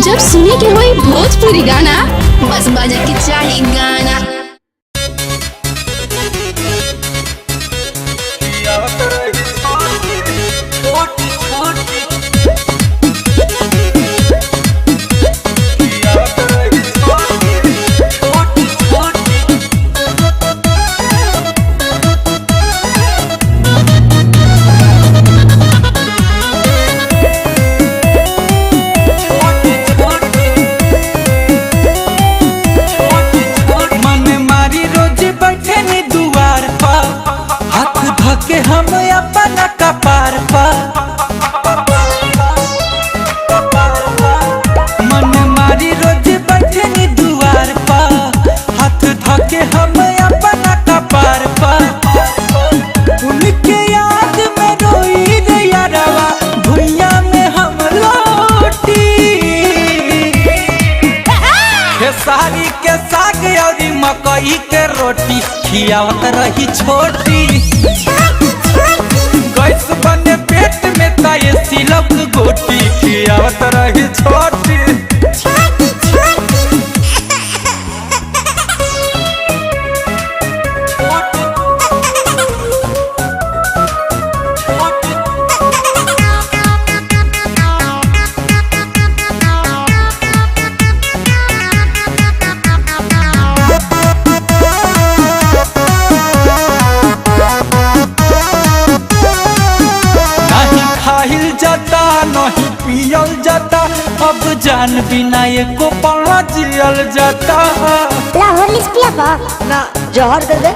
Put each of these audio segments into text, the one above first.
जब सुने के होई भोजपुरी गाना बस बजे के चाही गाना। हम अपना कपार पर मन मारी रोज बैठनी दुआर पर हाथ धके हम अपना कपार पर उनके याद में रोई रे यारवा भुइया में हम लोटी खेसारी के साग और मकई के रोटी खियावत रही छोटी गैस बने पेट में ताये सिलक गोटी खियावत रही छोटी। जाता नहीं पियल जाता अब जान बिना एको पड़ा जियल जाता ना जहर दे दे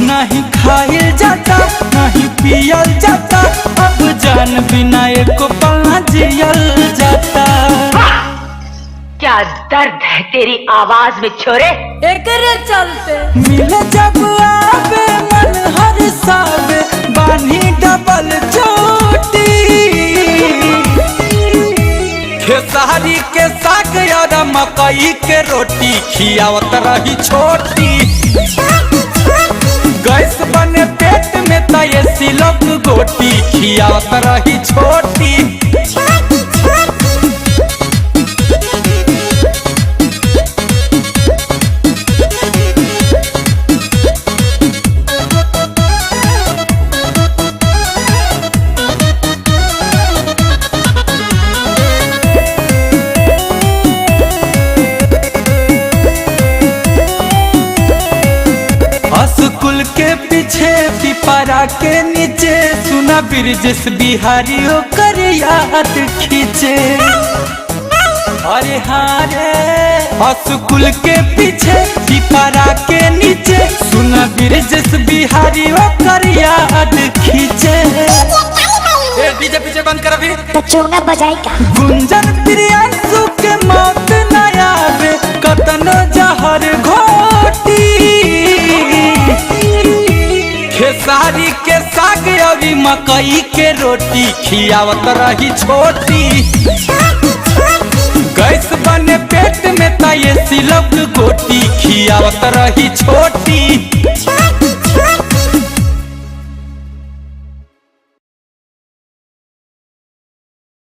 नहीं खाइल जाता नहीं पियल जाता अब जान बिना एको पड़ा जियल जाता। क्या दर्द है तेरी आवाज में छोरे। एकरे चलते मिले जब आवे मन हर सावे बानी डबल चोटी खेसारी के साग और मकई के रोटी खियावत रही छोटी गैस बने पेट में ताये सिलक गोटी खियावत रही छोटी। स्कूल के पीछे पिपरा के नीचे सुना ब्रिजेश बिहारी ओकर याद खींचे। अरे हाँ रे स्कूल के पीछे पिपरा के नीचे सुना ब्रिजेश बिहारी ओकर याद खींचे। डीजे पीछे बंद कर अभी तो चोंगा बजाएगा। गुंजन प्रियांशु के मौत न आवे कतनो जहर घोटी खेसारी के साग और मकई के रोटी खियावत रही छोटी गैस बने पेट में ताये सिलक गोटी खियावत रही छोटी।